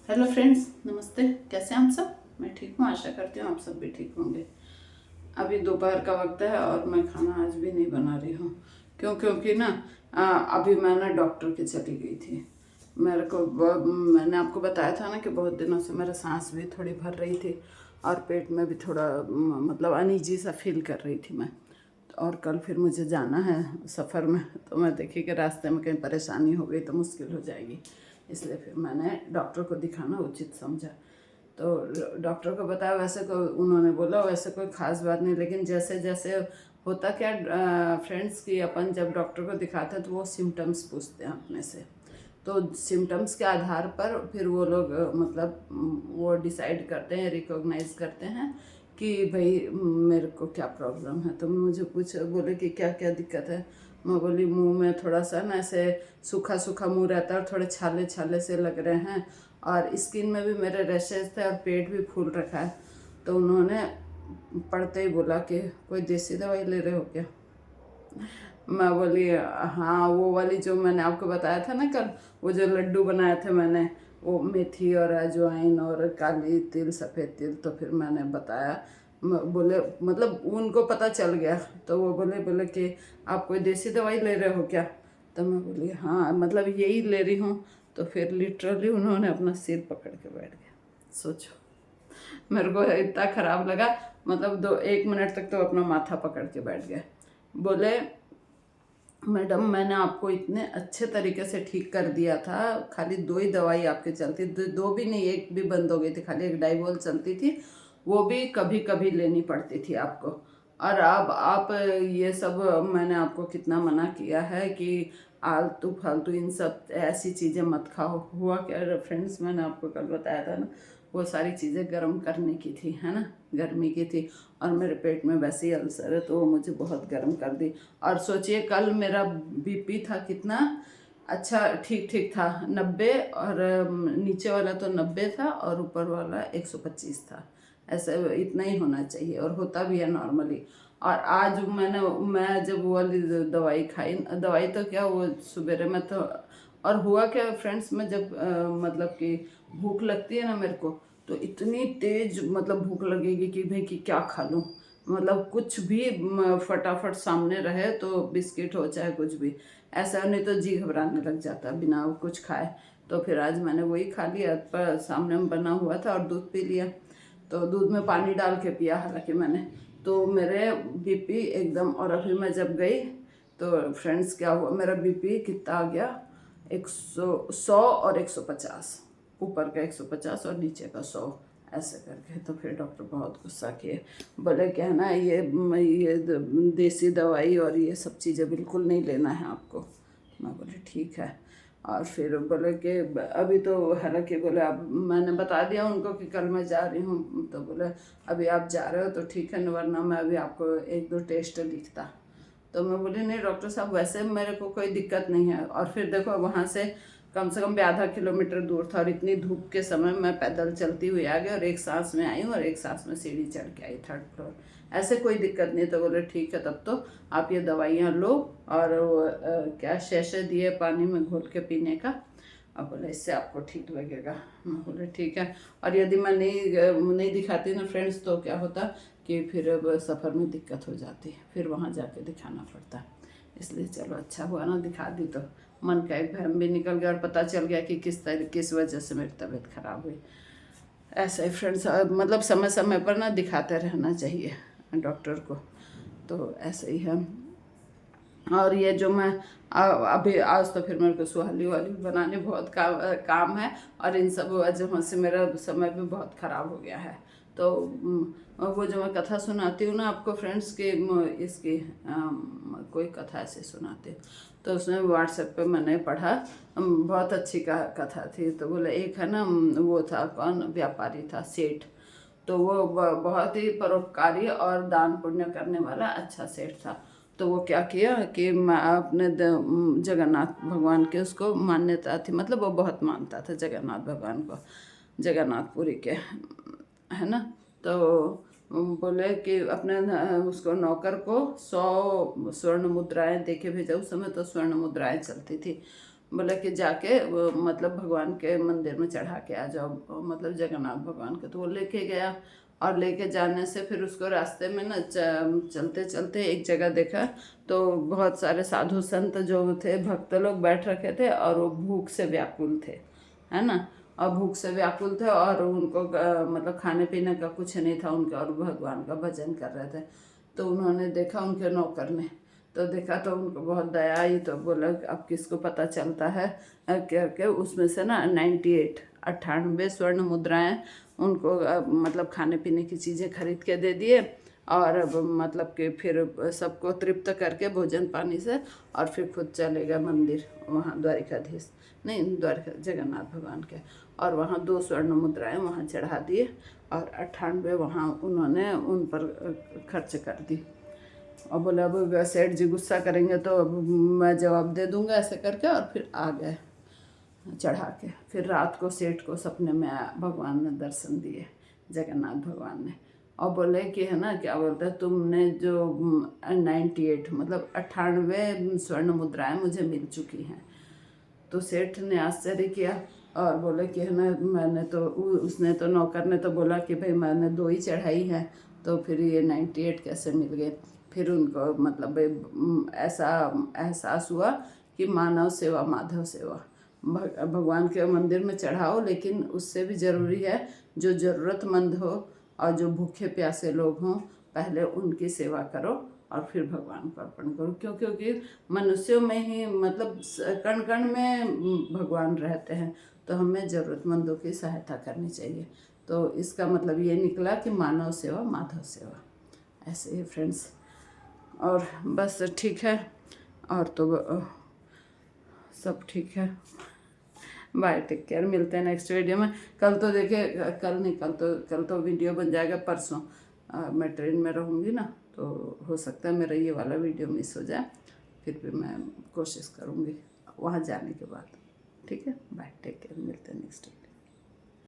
Hello friends, नमस्ते। कैसे हैं आप सब? मैं ठीक हूँ, आशा करती हूँ आप सब भी ठीक होंगे। अभी दोपहर का वक्त है और मैं खाना आज भी नहीं बना रही हूँ। क्योंकि ना अभी मैं ना डॉक्टर के चली गई थी। मेरे को मैंने आपको बताया था ना कि बहुत दिनों से मेरा सांस भी थोड़ी भर रही थी और पेट में भी थोड़ा मतलब अनईजी सा फील कर रही थी मैं। और कल फिर मुझे जाना है सफ़र में, तो मैं देखी कि रास्ते में कहीं परेशानी हो गई तो मुश्किल हो जाएगी, इसलिए फिर मैंने डॉक्टर को दिखाना उचित समझा। तो डॉक्टर को बताया, वैसे को उन्होंने बोला वैसे कोई ख़ास बात नहीं, लेकिन जैसे जैसे होता क्या फ्रेंड्स कि अपन जब डॉक्टर को दिखाते हैं तो वो सिम्टम्स पूछते हैं अपने से। तो सिम्टम्स के आधार पर फिर वो लोग मतलब वो डिसाइड करते हैं, रिकॉग्नाइज करते हैं कि भाई मेरे को क्या प्रॉब्लम है। तो मुझे बोले कि क्या क्या दिक्कत है। मैं बोली मुंह में थोड़ा सा ना ऐसे सूखा सूखा मुंह रहता है और थोड़े छाले छाले से लग रहे हैं, और स्किन में भी मेरे रैशेज थे और पेट भी फूल रखा है। तो उन्होंने पढ़ते ही बोला कि कोई देसी दवाई ले रहे हो क्या? मैं बोली हाँ, वो वाली जो मैंने आपको बताया था ना कल, वो जो लड्डू बनाए थे मैंने, वो मेथी और अजवाइन और काली तिल सफ़ेद तिल। तो फिर मैंने बताया, बोले मतलब उनको पता चल गया। तो वो बोले बोले कि आप कोई देसी दवाई ले रहे हो क्या? तो मैं बोली हाँ, मतलब यही ले रही हूँ। तो फिर लिटरली उन्होंने अपना सिर पकड़ के बैठ गया। सोचो, मेरे को इतना ख़राब लगा। मतलब 1 मिनट तक तो अपना माथा पकड़ के बैठ गए। बोले मैडम मैंने आपको इतने अच्छे तरीके से ठीक कर दिया था, खाली 2 ही दवाई आपके चलती, दो भी नहीं, एक भी बंद हो गई थी, खाली एक डाइवोल चलती थी, वो भी कभी कभी लेनी पड़ती थी आपको। और अब आप ये सब, मैंने आपको कितना मना किया है कि आलतू फालतू इन सब ऐसी चीज़ें मत खाओ। हुआ क्या फ्रेंड्स, मैंने आपको कल बताया था ना, वो सारी चीज़ें गर्म करने की थी, है ना, गर्मी की थी। और मेरे पेट में वैसे ही अल्सर है, तो वो मुझे बहुत गर्म कर दी। और सोचिए कल मेरा बीपी था कितना अच्छा, ठीक ठीक था, 90, और नीचे वाला तो 90 था और ऊपर वाला 125 था। ऐसा इतना ही होना चाहिए, और होता भी है नॉर्मली। और आज मैं जब वो वाली दवाई खाई, दवाई तो क्या, वो सवेरे में तो, और हुआ क्या फ्रेंड्स, मैं जब मतलब कि भूख लगती है ना मेरे को, तो इतनी तेज मतलब भूख लगेगी कि भाई कि क्या खा लूँ। मतलब कुछ भी फटाफट सामने रहे तो बिस्किट हो चाहे कुछ भी, ऐसा नहीं तो जी घबराने लग जाता बिना कुछ खाए। तो फिर आज मैंने वही खा लिया, पर सामने में बना हुआ था, और दूध पी लिया। तो दूध में पानी डाल के पिया हालांकि मैंने। तो मेरे बीपी एकदम, और अभी मैं जब गई तो फ्रेंड्स क्या हुआ, मेरा बीपी कितना आ गया, 100 और 150, ऊपर का 150 और नीचे का 100, ऐसे करके। तो फिर डॉक्टर बहुत गुस्सा किए, बोले क्या ना ये देसी दवाई और ये सब चीज़ें बिल्कुल नहीं लेना है आपको। मैं बोले ठीक है। और फिर बोले कि अभी तो, हालांकि बोले अब मैंने बता दिया उनको कि कल मैं जा रही हूँ, तो बोले अभी आप जा रहे हो तो ठीक है, वरना मैं अभी आपको 1-2 टेस्ट लिखता। तो मैं बोली नहीं डॉक्टर साहब, वैसे मेरे को कोई दिक्कत नहीं है। और फिर देखो वहाँ से कम भी आधा किलोमीटर दूर था, और इतनी धूप के समय मैं पैदल चलती हुई आ गई, और एक सांस में आई हूँ और एक सांस में सीढ़ी चढ़ के आई 3rd फ्लोर। ऐसे कोई दिक्कत नहीं। तो बोले ठीक है, तब तो आप ये दवाइयाँ लो, और वो क्या शैशे दिए पानी में घोल के पीने का। अब बोले इससे आपको ठीक लगेगा। मैं बोले ठीक है। और यदि मैं नहीं दिखाती ना फ्रेंड्स, तो क्या होता कि फिर अब सफ़र में दिक्कत हो जाती, फिर वहाँ जाके दिखाना पड़ता। इसलिए चलो अच्छा हुआ ना दिखा दी, तो मन का एक भ्रम भी निकल गया और पता चल गया कि किस वजह से मेरी तबीयत खराब हुई। ऐसा ही फ्रेंड्स, मतलब समय समय पर ना दिखाते रहना चाहिए डॉक्टर को। तो ऐसे ही है। और ये जो मैं अभी आज तो फिर मेरे को सुहाली वाली बनाने बहुत काम है, और इन सब वजहों से मेरा समय भी बहुत ख़राब हो गया है। तो वो जो मैं कथा सुनाती हूँ ना आपको फ्रेंड्स की, इसकी कोई कथा ऐसे सुनाती हूँ, तो उसमें व्हाट्सएप पे मैंने पढ़ा, बहुत अच्छी कथा थी। तो बोले एक है ना, वो था कौन, व्यापारी था, सेठ। तो वो बहुत ही परोपकारी और दान पुण्य करने वाला अच्छा सेठ था। तो वो क्या किया कि मैं अपने जगन्नाथ भगवान के उसको मान्यता थी, मतलब वो बहुत मानता था जगन्नाथ भगवान को, जगन्नाथपुरी के, है ना। तो बोले कि अपने उसको नौकर को 100 स्वर्ण मुद्राएं दे के भेजा। उस समय तो स्वर्ण मुद्राएं चलती थी। बोला कि जाके वो मतलब भगवान के मंदिर में चढ़ा के आ जाओ, मतलब जगन्नाथ भगवान के। तो वो लेके गया, और लेके जाने से फिर उसको रास्ते में ना चलते चलते एक जगह देखा, तो बहुत सारे साधु संत जो थे, भक्त लोग बैठ रखे थे, और वो भूख से व्याकुल थे, है ना। और भूख से व्याकुल थे, और उनको मतलब खाने पीने का कुछ नहीं था उनका, और भगवान का भजन कर रहे थे। तो उन्होंने देखा, उनके नौकर ने तो देखा, तो उनको बहुत दया आई। तो बोला अब किसको पता चलता है करके उसमें से ना 98 स्वर्ण मुद्राएं उनको मतलब खाने पीने की चीज़ें खरीद के दे दिए, और अब मतलब कि फिर सबको तृप्त करके भोजन पानी से, और फिर खुद चले गए मंदिर, वहाँ द्वारिकाधीश नहीं, द्वारिका जगन्नाथ भगवान के। और वहाँ 2 स्वर्ण मुद्राएं वहाँ चढ़ा दिए, और 98 वहाँ उन्होंने उन पर खर्च कर दी। और बोला अब सेठ जी गुस्सा करेंगे तो अब मैं जवाब दे दूंगा, ऐसे करके। और फिर आ गए चढ़ा के। फिर रात को सेठ को सपने में भगवान ने दर्शन दिए, जगन्नाथ भगवान ने, और बोले कि है ना, क्या बोलते हैं, तुमने जो 98 मतलब 98 स्वर्ण मुद्राएं मुझे मिल चुकी हैं। तो सेठ ने आश्चर्य किया, और बोले कि है ना, मैंने तो उसने तो नौकर ने तो बोला कि भाई मैंने 2 ही चढ़ाई हैं, तो फिर ये 98 कैसे मिल गए। फिर उनको मतलब ऐसा एहसास हुआ कि मानव सेवा माधव सेवा, भगवान के मंदिर में चढ़ाओ, लेकिन उससे भी ज़रूरी है जो ज़रूरतमंद हो और जो भूखे प्यासे लोग हों, पहले उनकी सेवा करो और फिर भगवान को अर्पण करो। क्योंकि मनुष्यों में ही मतलब कण कण में भगवान रहते हैं, तो हमें ज़रूरतमंदों की सहायता करनी चाहिए। तो इसका मतलब ये निकला कि मानव सेवा माधव सेवा, ऐसे ही फ्रेंड्स। और बस ठीक है, और तो सब ठीक है। बाय, टेक केयर, मिलते हैं नेक्स्ट वीडियो में। कल तो देखिए, कल नहीं, कल तो वीडियो बन जाएगा, परसों मैं ट्रेन में रहूँगी ना, तो हो सकता है मेरा ये वाला वीडियो मिस हो जाए। फिर भी मैं कोशिश करूँगी वहाँ जाने के बाद। ठीक है, बाय, टेक केयर, मिलते हैं नेक्स्ट।